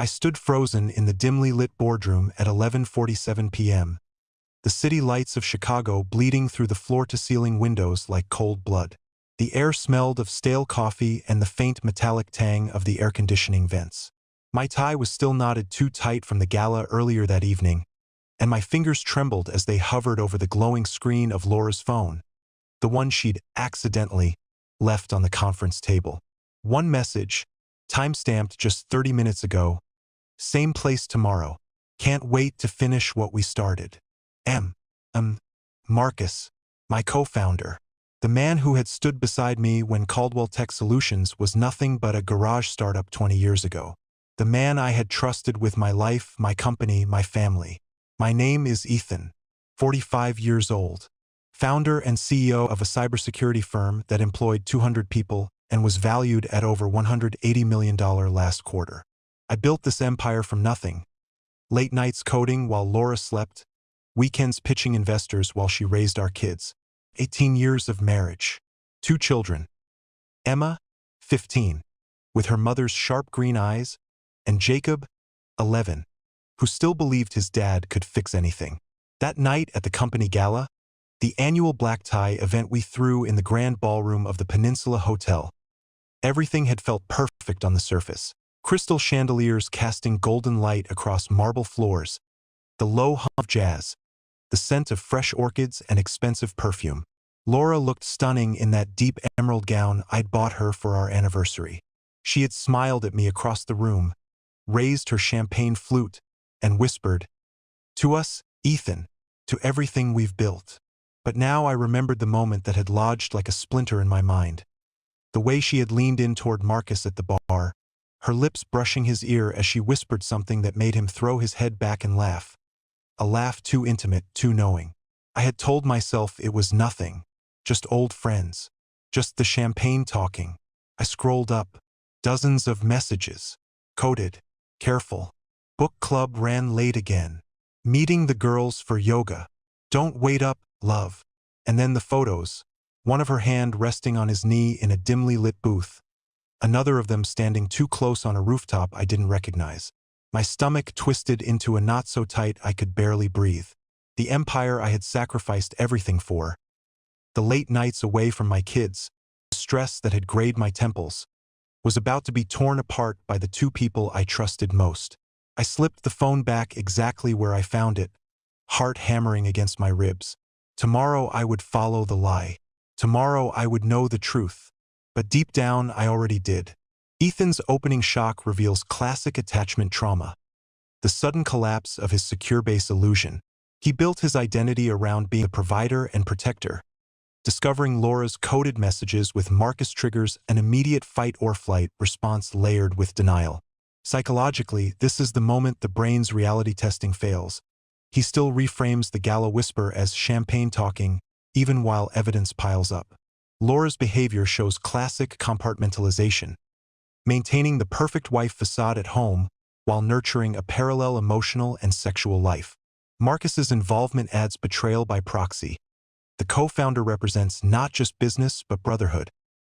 I stood frozen in the dimly lit boardroom at 11:47 p.m., the city lights of Chicago bleeding through the floor-to-ceiling windows like cold blood. The air smelled of stale coffee and the faint metallic tang of the air-conditioning vents. My tie was still knotted too tight from the gala earlier that evening, and my fingers trembled as they hovered over the glowing screen of Laura's phone, the one she'd accidentally left on the conference table. One message, time-stamped just 30 minutes ago. Same place tomorrow. Can't wait to finish what we started. Marcus, my co-founder. The man who had stood beside me when Caldwell Tech Solutions was nothing but a garage startup 20 years ago. The man I had trusted with my life, my company, my family. My name is Ethan, 45 years old, founder and CEO of a cybersecurity firm that employed 200 people and was valued at over $180 million last quarter. I built this empire from nothing. Late nights coding while Laura slept, weekends pitching investors while she raised our kids. 18 years of marriage. 2 children. Emma, 15, with her mother's sharp green eyes, and Jacob, 11, who still believed his dad could fix anything. That night at the company gala, the annual black tie event we threw in the grand ballroom of the Peninsula Hotel, everything had felt perfect on the surface. Crystal chandeliers casting golden light across marble floors, the low hum of jazz, the scent of fresh orchids and expensive perfume. Laura looked stunning in that deep emerald gown I'd bought her for our anniversary. She had smiled at me across the room, raised her champagne flute, and whispered, "To us, Ethan, to everything we've built." But now I remembered the moment that had lodged like a splinter in my mind. The way she had leaned in toward Marcus at the bar, her lips brushing his ear as she whispered something that made him throw his head back and laugh. A laugh too intimate, too knowing. I had told myself it was nothing, just old friends, just the champagne talking. I scrolled up, dozens of messages, coded, careful. Book club ran late again. Meeting the girls for yoga. Don't wait up, love. And then the photos, one of her hand resting on his knee in a dimly lit booth, another of them standing too close on a rooftop I didn't recognize. My stomach twisted into a knot so tight I could barely breathe. The empire I had sacrificed everything for, the late nights away from my kids, the stress that had grayed my temples, was about to be torn apart by the 2 people I trusted most. I slipped the phone back exactly where I found it, heart hammering against my ribs. Tomorrow I would follow the lie. Tomorrow I would know the truth. But deep down I already did. Ethan's opening shock reveals classic attachment trauma. The sudden collapse of his secure base illusion. He built his identity around being a provider and protector. Discovering Laura's coded messages with Marcus triggers an immediate fight-or-flight response layered with denial. Psychologically, this is the moment the brain's reality testing fails. He still reframes the gala whisper as champagne talking, even while evidence piles up. Laura's behavior shows classic compartmentalization, maintaining the perfect wife facade at home while nurturing a parallel emotional and sexual life. Marcus's involvement adds betrayal by proxy. The co-founder represents not just business but brotherhood,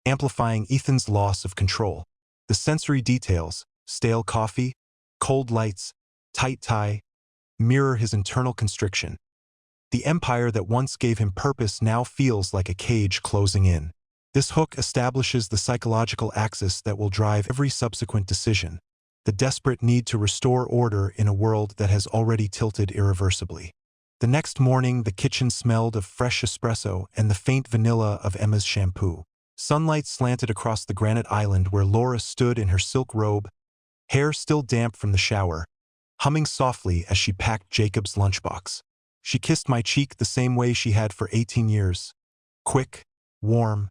amplifying Ethan's loss of control. The sensory details, stale coffee, cold lights, tight tie, mirror his internal constriction. The empire that once gave him purpose now feels like a cage closing in. This hook establishes the psychological axis that will drive every subsequent decision, the desperate need to restore order in a world that has already tilted irreversibly. The next morning, the kitchen smelled of fresh espresso and the faint vanilla of Emma's shampoo. Sunlight slanted across the granite island where Laura stood in her silk robe, hair still damp from the shower, humming softly as she packed Jacob's lunchbox. She kissed my cheek the same way she had for 18 years. Quick, warm,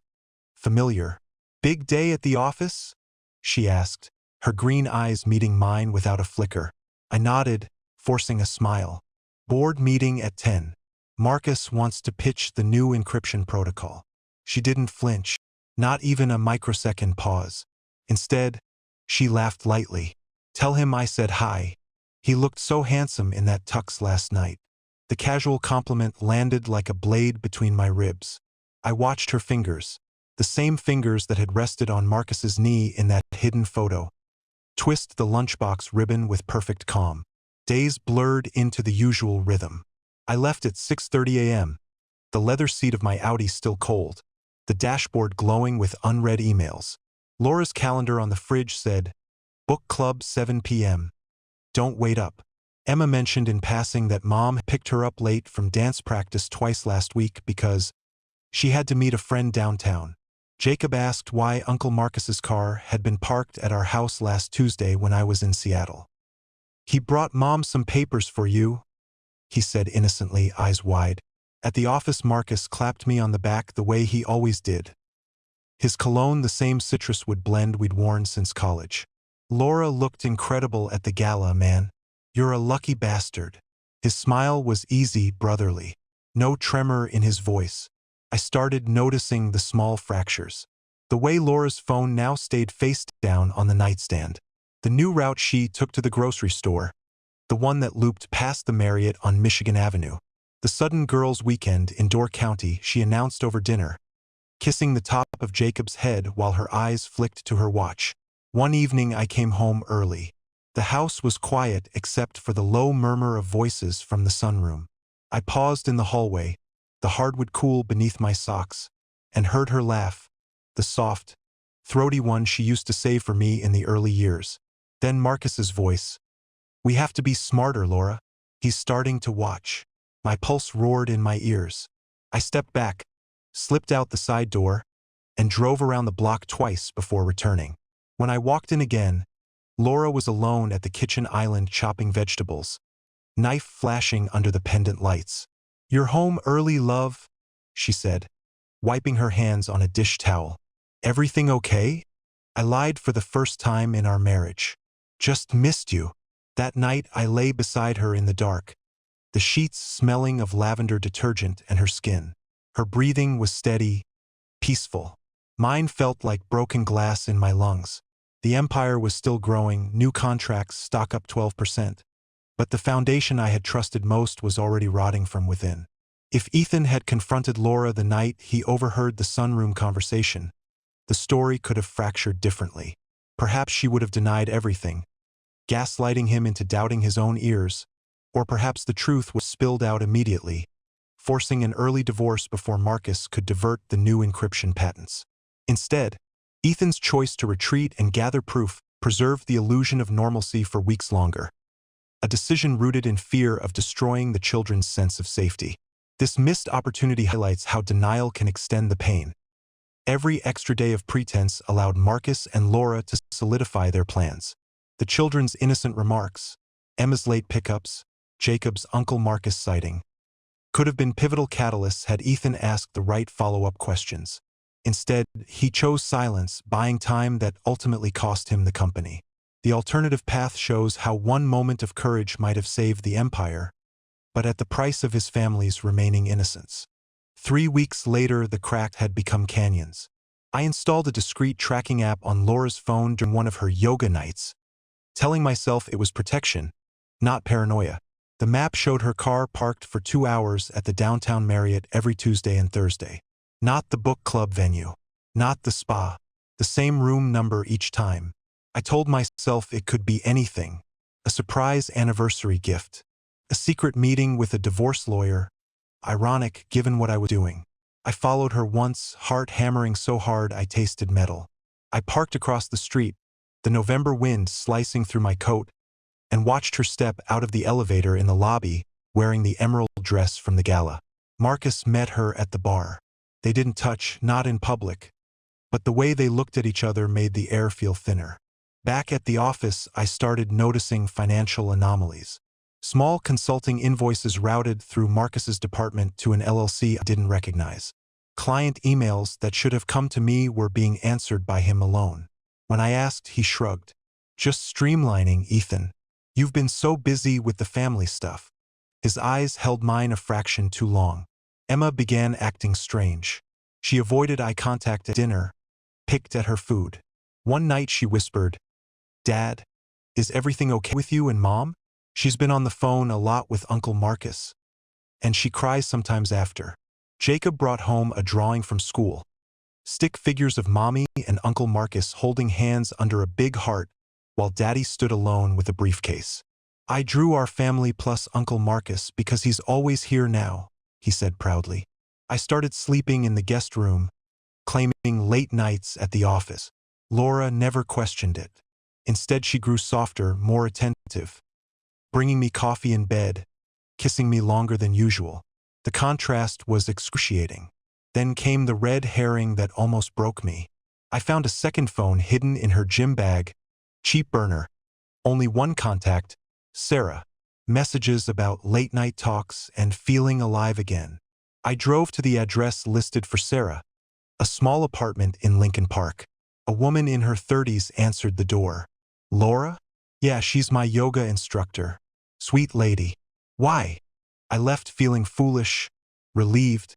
familiar. "Big day at the office?" she asked, her green eyes meeting mine without a flicker. I nodded, forcing a smile. "Board meeting at 10. Marcus wants to pitch the new encryption protocol." She didn't flinch, not even a microsecond pause. Instead, she laughed lightly. "Tell him I said hi. He looked so handsome in that tux last night." The casual compliment landed like a blade between my ribs. I watched her fingers, the same fingers that had rested on Marcus's knee in that hidden photo, twist the lunchbox ribbon with perfect calm. Days blurred into the usual rhythm. I left at 6:30 a.m., the leather seat of my Audi still cold, the dashboard glowing with unread emails. Laura's calendar on the fridge said, "Book club 7 p.m. Don't wait up." Emma mentioned in passing that Mom picked her up late from dance practice twice last week because she had to meet a friend downtown. Jacob asked why Uncle Marcus's car had been parked at our house last Tuesday when I was in Seattle. "He brought Mom some papers for you," he said innocently, eyes wide. At the office, Marcus clapped me on the back the way he always did. His cologne the same citrus wood blend we'd worn since college. "Laura looked incredible at the gala, man. You're a lucky bastard." His smile was easy, brotherly. No tremor in his voice. I started noticing the small fractures. The way Laura's phone now stayed face down on the nightstand. The new route she took to the grocery store. The one that looped past the Marriott on Michigan Avenue. The sudden girls' weekend in Door County, she announced over dinner, kissing the top of Jacob's head while her eyes flicked to her watch. One evening I came home early. The house was quiet except for the low murmur of voices from the sunroom. I paused in the hallway, the hardwood cool beneath my socks, and heard her laugh, the soft, throaty one she used to say for me in the early years. Then Marcus's voice. "We have to be smarter, Laura. He's starting to watch." My pulse roared in my ears. I stepped back, slipped out the side door, and drove around the block twice before returning. When I walked in again, Laura was alone at the kitchen island chopping vegetables, knife flashing under the pendant lights. "You're home early, love," she said, wiping her hands on a dish towel. "Everything okay?" I lied for the first time in our marriage. "Just missed you." That night I lay beside her in the dark, the sheets smelling of lavender detergent and her skin. Her breathing was steady, peaceful. Mine felt like broken glass in my lungs. The empire was still growing, new contracts, stock up 12%. But the foundation I had trusted most was already rotting from within. If Ethan had confronted Laura the night he overheard the sunroom conversation, the story could have fractured differently. Perhaps she would have denied everything, gaslighting him into doubting his own ears, or perhaps the truth was spilled out immediately, forcing an early divorce before Marcus could divert the new encryption patents. Instead, Ethan's choice to retreat and gather proof preserved the illusion of normalcy for weeks longer. A decision rooted in fear of destroying the children's sense of safety. This missed opportunity highlights how denial can extend the pain. Every extra day of pretense allowed Marcus and Laura to solidify their plans. The children's innocent remarks, Emma's late pickups, Jacob's Uncle Marcus sighting, could have been pivotal catalysts had Ethan asked the right follow-up questions. Instead, he chose silence, buying time that ultimately cost him the company. The alternative path shows how one moment of courage might have saved the empire, but at the price of his family's remaining innocence. 3 weeks later, the crack had become canyons. I installed a discreet tracking app on Laura's phone during one of her yoga nights, telling myself it was protection, not paranoia. The map showed her car parked for 2 hours at the downtown Marriott every Tuesday and Thursday. Not the book club venue, not the spa, the same room number each time. I told myself it could be anything, a surprise anniversary gift, a secret meeting with a divorce lawyer. Ironic, given what I was doing. I followed her once, heart hammering so hard I tasted metal. I parked across the street, the November wind slicing through my coat, and watched her step out of the elevator in the lobby, wearing the emerald dress from the gala. Marcus met her at the bar. They didn't touch, not in public, but the way they looked at each other made the air feel thinner. Back at the office, I started noticing financial anomalies. Small consulting invoices routed through Marcus's department to an LLC I didn't recognize. Client emails that should have come to me were being answered by him alone. When I asked, he shrugged. "Just streamlining, Ethan. You've been so busy with the family stuff." His eyes held mine a fraction too long. Emma began acting strange. She avoided eye contact at dinner, picked at her food. One night she whispered, "Dad, is everything okay with you and Mom? She's been on the phone a lot with Uncle Marcus, and she cries sometimes after." Jacob brought home a drawing from school. Stick figures of Mommy and Uncle Marcus holding hands under a big heart while Daddy stood alone with a briefcase. "I drew our family plus Uncle Marcus because he's always here now," he said proudly. I started sleeping in the guest room, claiming late nights at the office. Laura never questioned it. Instead, she grew softer, more attentive, bringing me coffee in bed, kissing me longer than usual. The contrast was excruciating. Then came the red herring that almost broke me. I found a second phone hidden in her gym bag. Cheap burner. Only one contact, Sarah. Messages about late-night talks and feeling alive again. I drove to the address listed for Sarah, a small apartment in Lincoln Park. A woman in her 30s answered the door. "Laura? Yeah, she's my yoga instructor. Sweet lady. Why?" I left feeling foolish, relieved,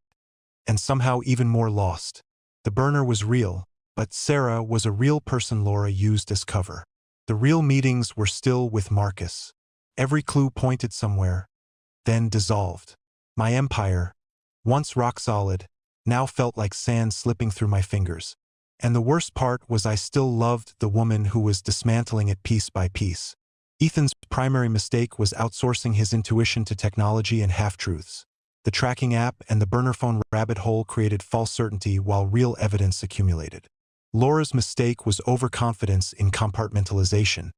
and somehow even more lost. The burner was real, but Sarah was a real person Laura used as cover. The real meetings were still with Marcus. Every clue pointed somewhere, then dissolved. My empire, once rock solid, now felt like sand slipping through my fingers. And the worst part was I still loved the woman who was dismantling it piece by piece. Ethan's primary mistake was outsourcing his intuition to technology and half-truths. The tracking app and the burner phone rabbit hole created false certainty while real evidence accumulated. Laura's mistake was overconfidence in compartmentalization.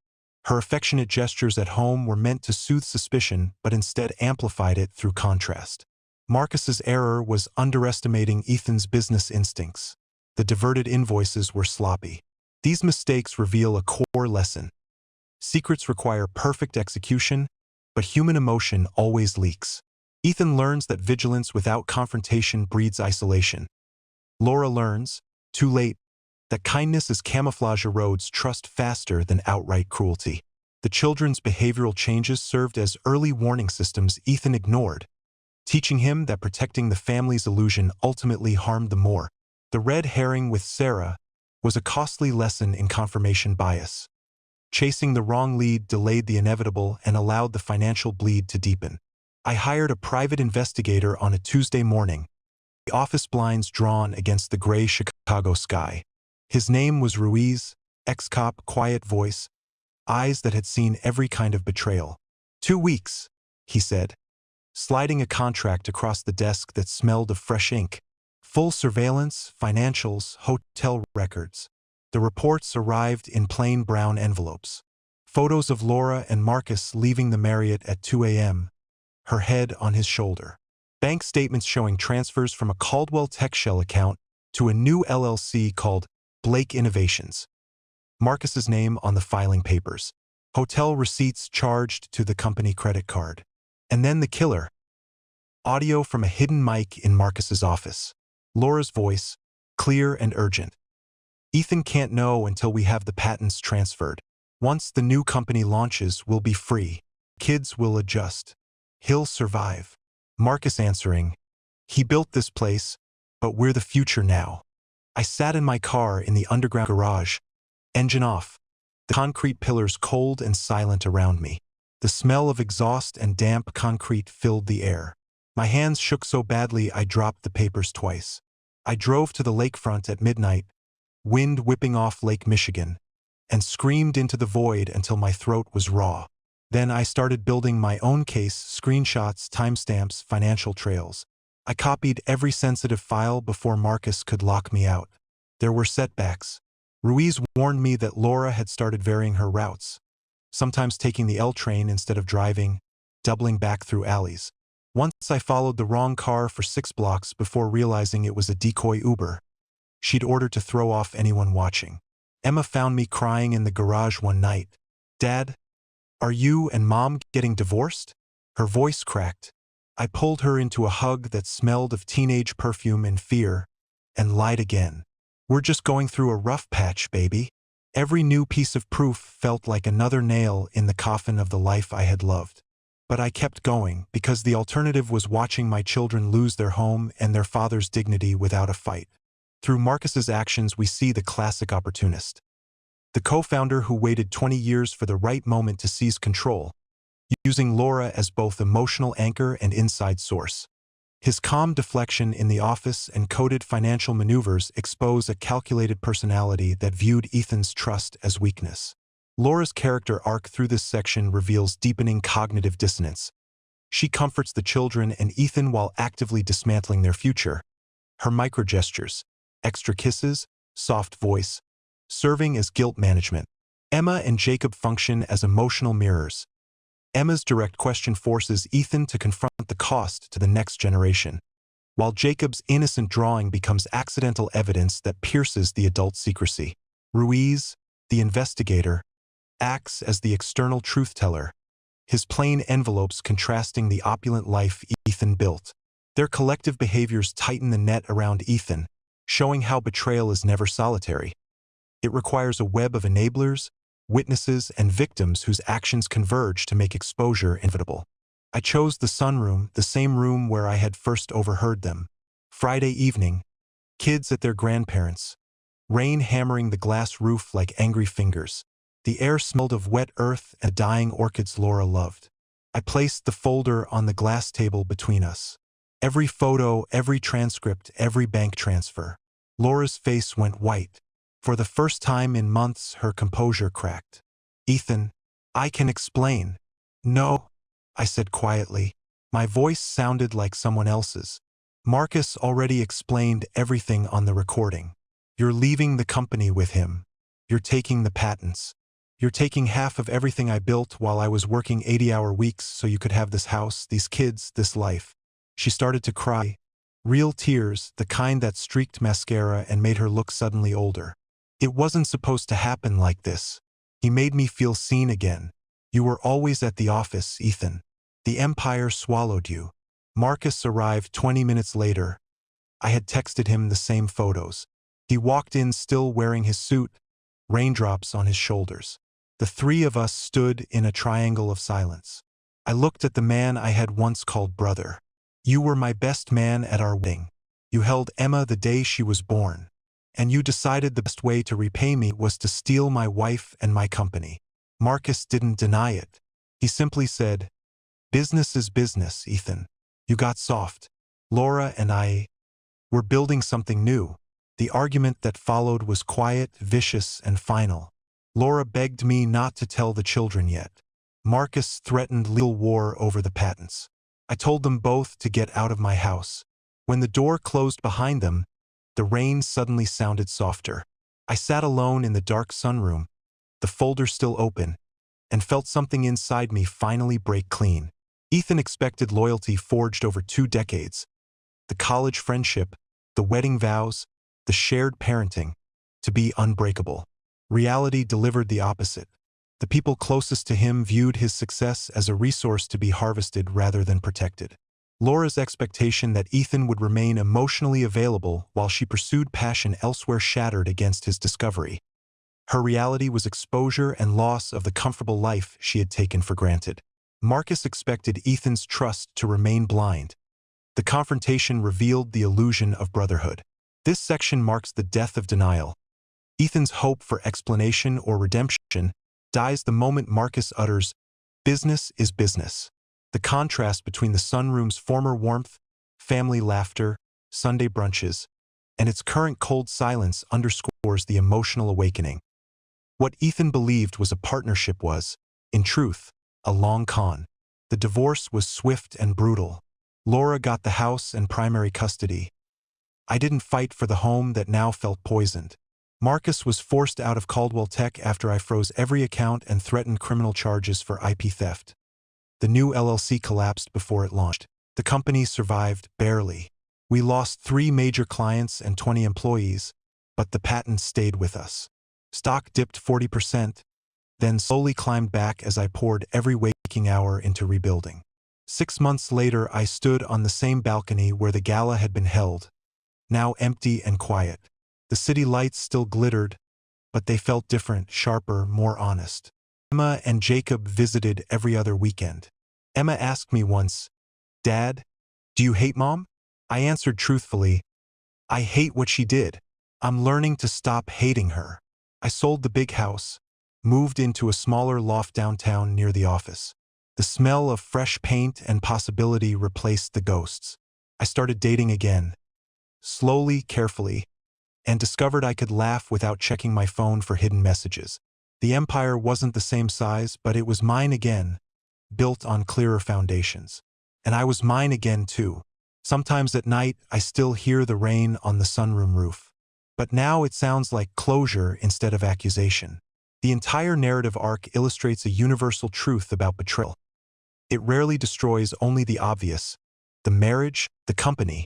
Her affectionate gestures at home were meant to soothe suspicion, but instead amplified it through contrast. Marcus's error was underestimating Ethan's business instincts. The diverted invoices were sloppy. These mistakes reveal a core lesson. Secrets require perfect execution, but human emotion always leaks. Ethan learns that vigilance without confrontation breeds isolation. Laura learns, too late, that kindness as camouflage erodes trust faster than outright cruelty. The children's behavioral changes served as early warning systems Ethan ignored, teaching him that protecting the family's illusion ultimately harmed them more. The red herring with Sarah was a costly lesson in confirmation bias. Chasing the wrong lead delayed the inevitable and allowed the financial bleed to deepen. I hired a private investigator on a Tuesday morning, the office blinds drawn against the gray Chicago sky. His name was Ruiz, ex-cop, quiet voice, eyes that had seen every kind of betrayal. 2 weeks, he said, sliding a contract across the desk that smelled of fresh ink. Full surveillance, financials, hotel records. The reports arrived in plain brown envelopes. Photos of Laura and Marcus leaving the Marriott at 2 a.m., her head on his shoulder. Bank statements showing transfers from a Caldwell TechShell account to a new LLC called Blake Innovations. Marcus's name on the filing papers. Hotel receipts charged to the company credit card. And then the killer. Audio from a hidden mic in Marcus's office. Laura's voice, clear and urgent. "Ethan can't know until we have the patents transferred. Once the new company launches, we'll be free. Kids will adjust. He'll survive." Marcus answering, "He built this place, but we're the future now." I sat in my car in the underground garage, engine off, the concrete pillars cold and silent around me. The smell of exhaust and damp concrete filled the air. My hands shook so badly I dropped the papers twice. I drove to the lakefront at midnight, wind whipping off Lake Michigan, and screamed into the void until my throat was raw. Then I started building my own case, screenshots, timestamps, financial trails. I copied every sensitive file before Marcus could lock me out. There were setbacks. Ruiz warned me that Laura had started varying her routes, sometimes taking the L train instead of driving, doubling back through alleys. Once I followed the wrong car for 6 blocks before realizing it was a decoy Uber. She'd ordered to throw off anyone watching. Emma found me crying in the garage one night. "Dad, are you and Mom getting divorced?" Her voice cracked. I pulled her into a hug that smelled of teenage perfume and fear, and lied again. "We're just going through a rough patch, baby." Every new piece of proof felt like another nail in the coffin of the life I had loved. But I kept going because the alternative was watching my children lose their home and their father's dignity without a fight. Through Marcus's actions, we see the classic opportunist. The co-founder who waited 20 years for the right moment to seize control, using Laura as both emotional anchor and inside source. His calm deflection in the office and coded financial maneuvers expose a calculated personality that viewed Ethan's trust as weakness. Laura's character arc through this section reveals deepening cognitive dissonance. She comforts the children and Ethan while actively dismantling their future. Her microgestures, extra kisses, soft voice, serving as guilt management. Emma and Jacob function as emotional mirrors. Emma's direct question forces Ethan to confront the cost to the next generation, while Jacob's innocent drawing becomes accidental evidence that pierces the adult secrecy. Ruiz, the investigator, acts as the external truth-teller, his plain envelopes contrasting the opulent life Ethan built. Their collective behaviors tighten the net around Ethan, showing how betrayal is never solitary. It requires a web of enablers, witnesses, and victims whose actions converge to make exposure inevitable. I chose the sunroom, the same room where I had first overheard them. Friday evening, kids at their grandparents', rain hammering the glass roof like angry fingers. The air smelled of wet earth and dying orchids Laura loved. I placed the folder on the glass table between us. Every photo, every transcript, every bank transfer. Laura's face went white. For the first time in months, her composure cracked. "Ethan, I can explain." "No," I said quietly. My voice sounded like someone else's. "Marcus already explained everything on the recording. You're leaving the company with him. You're taking the patents. You're taking half of everything I built while I was working 80-hour weeks so you could have this house, these kids, this life." She started to cry. Real tears, the kind that streaked mascara and made her look suddenly older. "It wasn't supposed to happen like this. He made me feel seen again. You were always at the office, Ethan. The empire swallowed you." Marcus arrived 20 minutes later. I had texted him the same photos. He walked in still wearing his suit, raindrops on his shoulders. The three of us stood in a triangle of silence. I looked at the man I had once called brother. "You were my best man at our wedding. You held Emma the day she was born. And you decided the best way to repay me was to steal my wife and my company." Marcus didn't deny it. He simply said, "Business is business, Ethan. You got soft. Laura and I were building something new." The argument that followed was quiet, vicious, and final. Laura begged me not to tell the children yet. Marcus threatened legal war over the patents. I told them both to get out of my house. When the door closed behind them, the rain suddenly sounded softer. I sat alone in the dark sunroom, the folder still open, and felt something inside me finally break clean. Ethan expected loyalty forged over 2 decades. The college friendship, the wedding vows, the shared parenting, to be unbreakable. Reality delivered the opposite. The people closest to him viewed his success as a resource to be harvested rather than protected. Laura's expectation that Ethan would remain emotionally available while she pursued passion elsewhere shattered against his discovery. Her reality was exposure and loss of the comfortable life she had taken for granted. Marcus expected Ethan's trust to remain blind. The confrontation revealed the illusion of brotherhood. This section marks the death of denial. Ethan's hope for explanation or redemption dies the moment Marcus utters, "Business is business." The contrast between the sunroom's former warmth, family laughter, Sunday brunches, and its current cold silence underscores the emotional awakening. What Ethan believed was a partnership was, in truth, a long con. The divorce was swift and brutal. Laura got the house and primary custody. I didn't fight for the home that now felt poisoned. Marcus was forced out of Caldwell Tech after I froze every account and threatened criminal charges for IP theft. The new LLC collapsed before it launched. The company survived barely. We lost 3 major clients and 20 employees, but the patent stayed with us. Stock dipped 40%, then slowly climbed back as I poured every waking hour into rebuilding. 6 months later, I stood on the same balcony where the gala had been held, now empty and quiet. The city lights still glittered, but they felt different, sharper, more honest. Emma and Jacob visited every other weekend. Emma asked me once, "Dad, do you hate Mom?" I answered truthfully, "I hate what she did. I'm learning to stop hating her." I sold the big house, moved into a smaller loft downtown near the office. The smell of fresh paint and possibility replaced the ghosts. I started dating again, slowly, carefully, and discovered I could laugh without checking my phone for hidden messages. The empire wasn't the same size, but it was mine again, built on clearer foundations. And I was mine again too. Sometimes at night, I still hear the rain on the sunroom roof. But now it sounds like closure instead of accusation. The entire narrative arc illustrates a universal truth about betrayal. It rarely destroys only the obvious, the marriage, the company,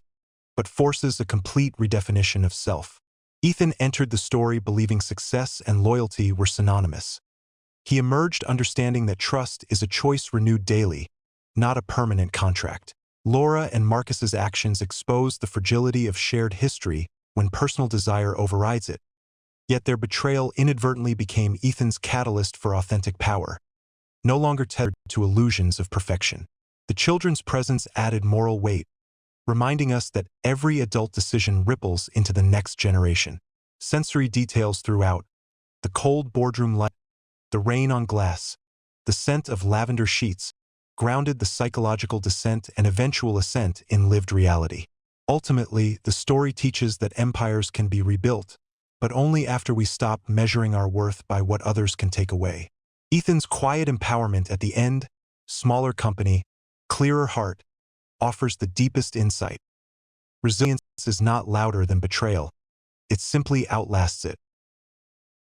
but forces a complete redefinition of self. Ethan entered the story believing success and loyalty were synonymous. He emerged understanding that trust is a choice renewed daily, not a permanent contract. Laura and Marcus's actions exposed the fragility of shared history when personal desire overrides it. Yet their betrayal inadvertently became Ethan's catalyst for authentic power, no longer tethered to illusions of perfection. The children's presence added moral weight, reminding us that every adult decision ripples into the next generation. Sensory details throughout: the cold boardroom light, the rain on glass, the scent of lavender sheets, grounded the psychological descent and eventual ascent in lived reality. Ultimately, the story teaches that empires can be rebuilt, but only after we stop measuring our worth by what others can take away. Ethan's quiet empowerment at the end, smaller company, clearer heart, offers the deepest insight. Resilience is not louder than betrayal. It simply outlasts it.